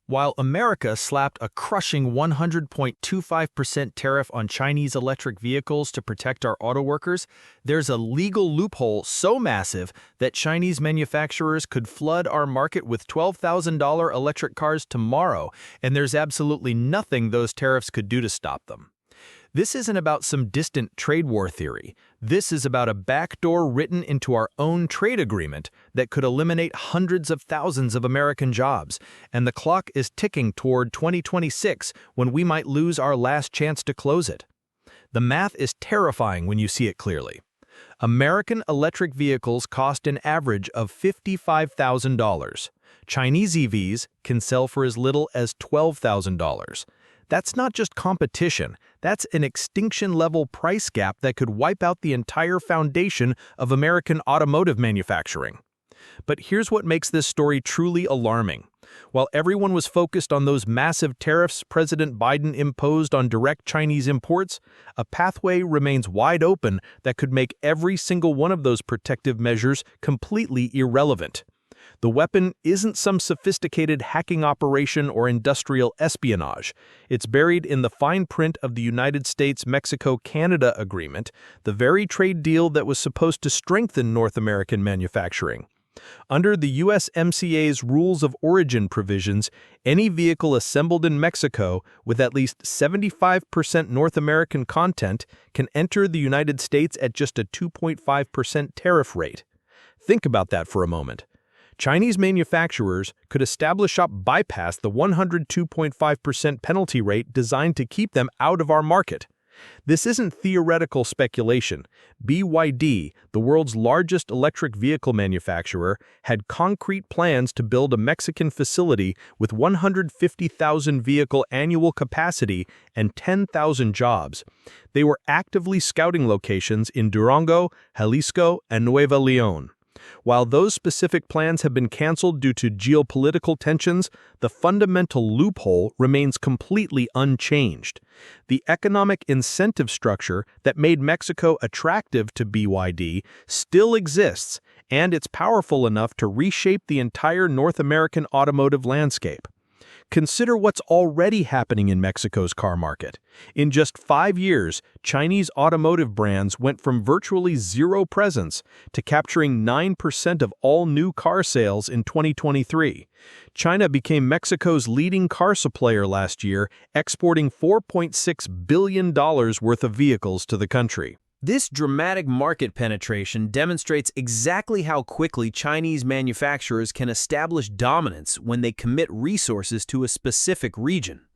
While America slapped a crushing 100.25% tariff on Chinese electric vehicles to protect our auto workers, there's a legal loophole so massive that Chinese manufacturers could flood our market with $12,000 electric cars tomorrow, and there's absolutely nothing those tariffs could do to stop them. This isn't about some distant trade war theory. This is about a backdoor written into our own trade agreement that could eliminate hundreds of thousands of American jobs, and the clock is ticking toward 2026 when we might lose our last chance to close it. The math is terrifying when you see it clearly. American electric vehicles cost an average of $55,000. Chinese EVs can sell for as little as $12,000. That's not just competition, that's an extinction-level price gap that could wipe out the entire foundation of American automotive manufacturing. But here's what makes this story truly alarming. While everyone was focused on those massive tariffs President Biden imposed on direct Chinese imports, a pathway remains wide open that could make every single one of those protective measures completely irrelevant. The weapon isn't some sophisticated hacking operation or industrial espionage. It's buried in the fine print of the United States-Mexico-Canada Agreement, the very trade deal that was supposed to strengthen North American manufacturing. Under the USMCA's Rules of Origin provisions, any vehicle assembled in Mexico with at least 75% North American content can enter the United States at just a 2.5% tariff rate. Think about that for a moment. Chinese manufacturers could establish shop bypass the 102.5% penalty rate designed to keep them out of our market. This isn't theoretical speculation. BYD, the world's largest electric vehicle manufacturer, had concrete plans to build a Mexican facility with 150,000 vehicle annual capacity and 10,000 jobs. They were actively scouting locations in Durango, Jalisco, and Nuevo León. While those specific plans have been canceled due to geopolitical tensions, the fundamental loophole remains completely unchanged. The economic incentive structure that made Mexico attractive to BYD still exists, and it's powerful enough to reshape the entire North American automotive landscape. Consider what's already happening in Mexico's car market. In just 5 years, Chinese automotive brands went from virtually zero presence to capturing 9% of all new car sales in 2023. China became Mexico's leading car supplier last year, exporting $4.6 billion worth of vehicles to the country. This dramatic market penetration demonstrates exactly how quickly Chinese manufacturers can establish dominance when they commit resources to a specific region.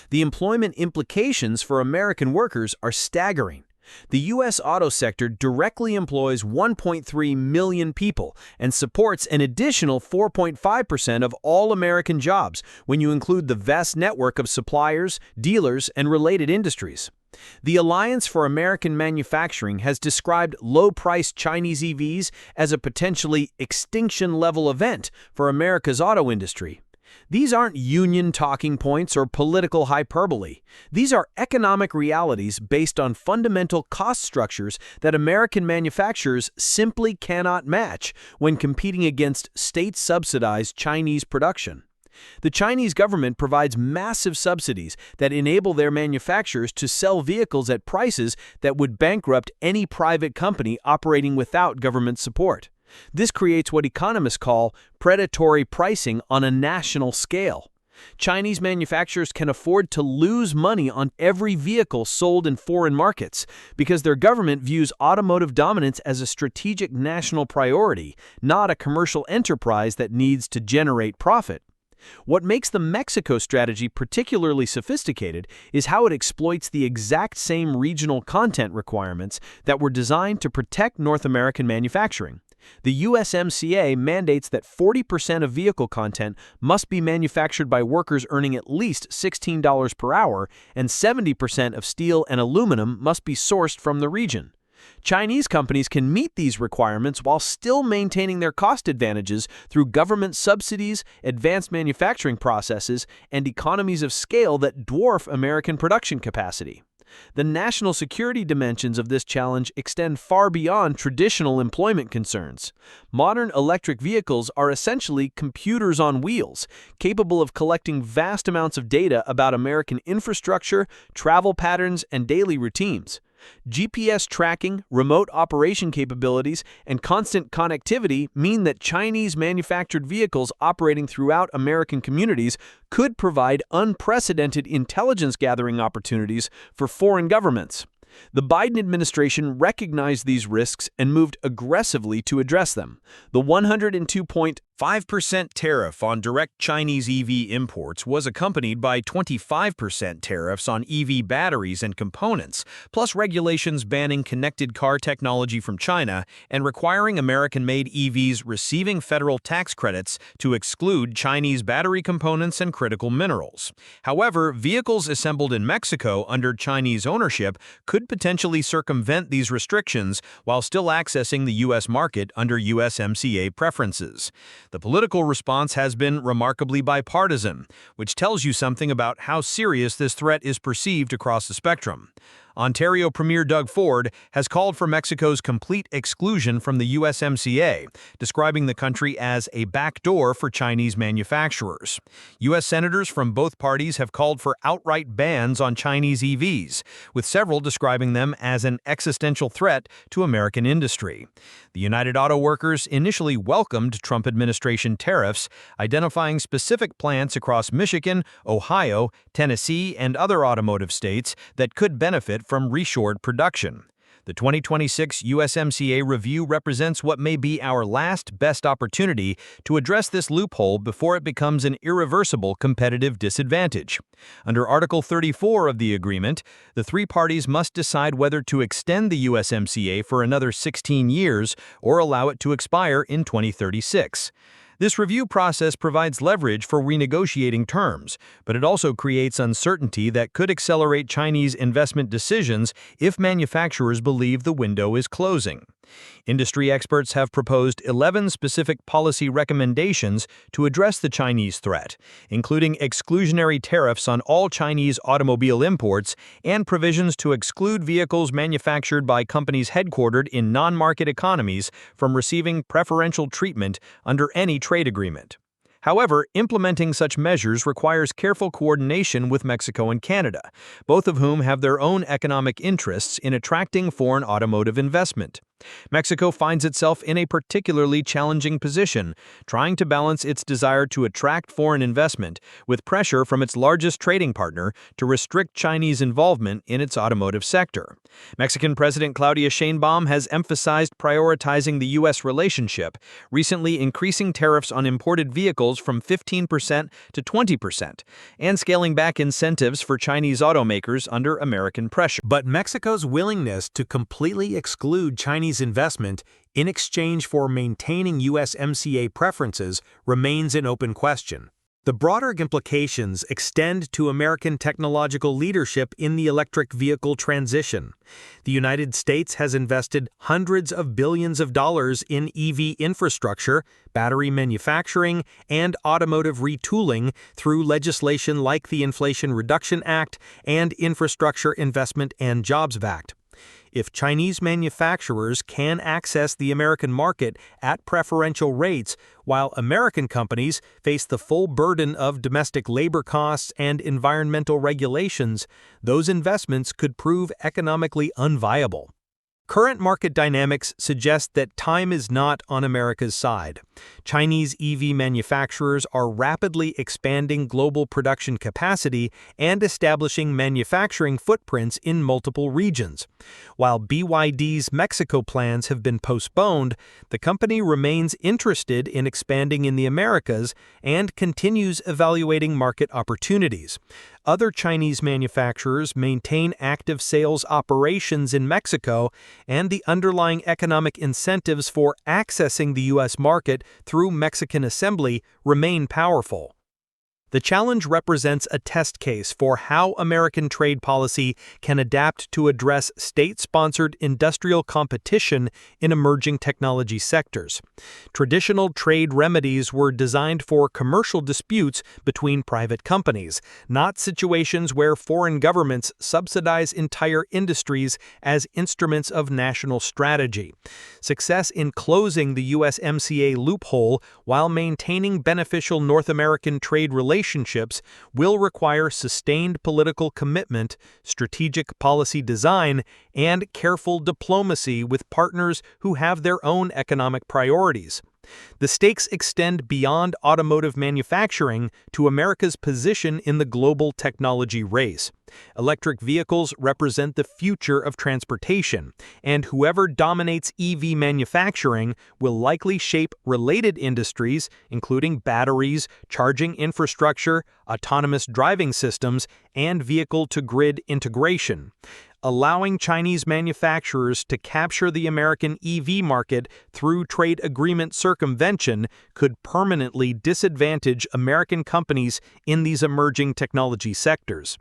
The employment implications for American workers are staggering. The U.S. auto sector directly employs 1.3 million people and supports an additional 4.5% of all American jobs when you include the vast network of suppliers, dealers, and related industries. The Alliance for American Manufacturing has described low-priced Chinese EVs as a potentially extinction-level event for America's auto industry. These aren't union talking points or political hyperbole. These are economic realities based on fundamental cost structures that American manufacturers simply cannot match when competing against state-subsidized Chinese production. The Chinese government provides massive subsidies that enable their manufacturers to sell vehicles at prices that would bankrupt any private company operating without government support. This creates what economists call predatory pricing on a national scale. Chinese manufacturers can afford to lose money on every vehicle sold in foreign markets because their government views automotive dominance as a strategic national priority, not a commercial enterprise that needs to generate profit. What makes the Mexico strategy particularly sophisticated is how it exploits the exact same regional content requirements that were designed to protect North American manufacturing. The USMCA mandates that 40% of vehicle content must be manufactured by workers earning at least $16 per hour, and 70% of steel and aluminum must be sourced from the region. Chinese companies can meet these requirements while still maintaining their cost advantages through government subsidies, advanced manufacturing processes, and economies of scale that dwarf American production capacity. The national security dimensions of this challenge extend far beyond traditional employment concerns. Modern electric vehicles are essentially computers on wheels, capable of collecting vast amounts of data about American infrastructure, travel patterns, and daily routines. GPS tracking, remote operation capabilities, and constant connectivity mean that Chinese-manufactured vehicles operating throughout American communities could provide unprecedented intelligence-gathering opportunities for foreign governments. The Biden administration recognized these risks and moved aggressively to address them. The 102.5% tariff on direct Chinese EV imports was accompanied by 25% tariffs on EV batteries and components, plus regulations banning connected car technology from China and requiring American-made EVs receiving federal tax credits to exclude Chinese battery components and critical minerals. However, vehicles assembled in Mexico under Chinese ownership could potentially circumvent these restrictions while still accessing the U.S. market under USMCA preferences. The political response has been remarkably bipartisan, which tells you something about how serious this threat is perceived across the spectrum. Ontario Premier Doug Ford has called for Mexico's complete exclusion from the USMCA, describing the country as a backdoor for Chinese manufacturers. U.S. senators from both parties have called for outright bans on Chinese EVs, with several describing them as an existential threat to American industry. The United Auto Workers initially welcomed Trump administration tariffs, identifying specific plants across Michigan, Ohio, Tennessee, and other automotive states that could benefit from reshored production. The 2026 USMCA review represents what may be our last best opportunity to address this loophole before it becomes an irreversible competitive disadvantage. Under Article 34 of the agreement, the three parties must decide whether to extend the USMCA for another 16 years or allow it to expire in 2036. This review process provides leverage for renegotiating terms, but it also creates uncertainty that could accelerate Chinese investment decisions if manufacturers believe the window is closing. Industry experts have proposed 11 specific policy recommendations to address the Chinese threat, including exclusionary tariffs on all Chinese automobile imports and provisions to exclude vehicles manufactured by companies headquartered in non-market economies from receiving preferential treatment under any trade agreement. However, implementing such measures requires careful coordination with Mexico and Canada, both of whom have their own economic interests in attracting foreign automotive investment. Mexico finds itself in a particularly challenging position, trying to balance its desire to attract foreign investment with pressure from its largest trading partner to restrict Chinese involvement in its automotive sector. Mexican President Claudia Sheinbaum has emphasized prioritizing the U.S. relationship, recently increasing tariffs on imported vehicles from 15% to 20%, and scaling back incentives for Chinese automakers under American pressure. But Mexico's willingness to completely exclude Chinese investment in exchange for maintaining USMCA preferences remains an open question. The broader implications extend to American technological leadership in the electric vehicle transition. The United States has invested hundreds of billions of dollars in EV infrastructure, battery manufacturing, and automotive retooling through legislation like the Inflation Reduction Act and Infrastructure Investment and Jobs Act. If Chinese manufacturers can access the American market at preferential rates, while American companies face the full burden of domestic labor costs and environmental regulations, those investments could prove economically unviable. Current market dynamics suggest that time is not on America's side. Chinese EV manufacturers are rapidly expanding global production capacity and establishing manufacturing footprints in multiple regions. While BYD's Mexico plans have been postponed, the company remains interested in expanding in the Americas and continues evaluating market opportunities. Other Chinese manufacturers maintain active sales operations in Mexico, and the underlying economic incentives for accessing the U.S. market through Mexican assembly remain powerful. The challenge represents a test case for how American trade policy can adapt to address state-sponsored industrial competition in emerging technology sectors. Traditional trade remedies were designed for commercial disputes between private companies, not situations where foreign governments subsidize entire industries as instruments of national strategy. Success in closing the USMCA loophole while maintaining beneficial North American trade relationships will require sustained political commitment, strategic policy design, and careful diplomacy with partners who have their own economic priorities. The stakes extend beyond automotive manufacturing to America's position in the global technology race. Electric vehicles represent the future of transportation, and whoever dominates EV manufacturing will likely shape related industries, including batteries, charging infrastructure, autonomous driving systems, and vehicle-to-grid integration. Allowing Chinese manufacturers to capture the American EV market through trade agreement circumvention could permanently disadvantage American companies in these emerging technology sectors.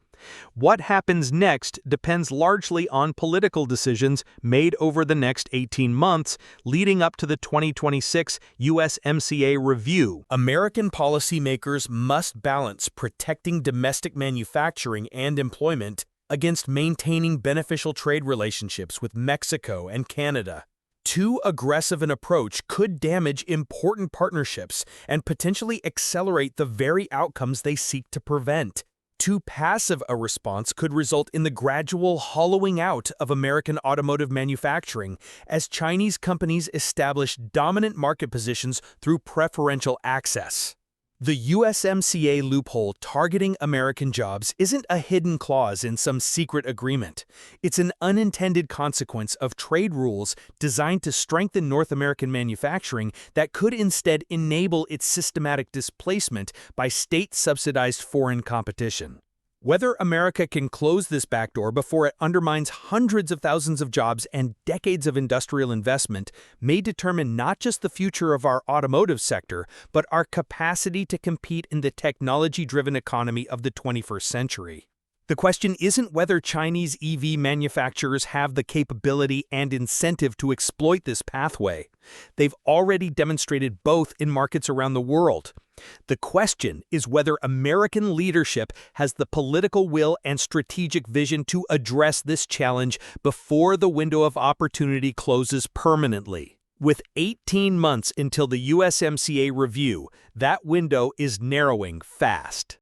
What happens next depends largely on political decisions made over the next 18 months, leading up to the 2026 USMCA review. American policymakers must balance protecting domestic manufacturing and employment against maintaining beneficial trade relationships with Mexico and Canada. Too aggressive an approach could damage important partnerships and potentially accelerate the very outcomes they seek to prevent. Too passive a response could result in the gradual hollowing out of American automotive manufacturing as Chinese companies establish dominant market positions through preferential access. The USMCA loophole targeting American jobs isn't a hidden clause in some secret agreement. It's an unintended consequence of trade rules designed to strengthen North American manufacturing that could instead enable its systematic displacement by state-subsidized foreign competition. Whether America can close this backdoor before it undermines hundreds of thousands of jobs and decades of industrial investment may determine not just the future of our automotive sector, but our capacity to compete in the technology-driven economy of the 21st century. The question isn't whether Chinese EV manufacturers have the capability and incentive to exploit this pathway. They've already demonstrated both in markets around the world. The question is whether American leadership has the political will and strategic vision to address this challenge before the window of opportunity closes permanently. With 18 months until the USMCA review, that window is narrowing fast.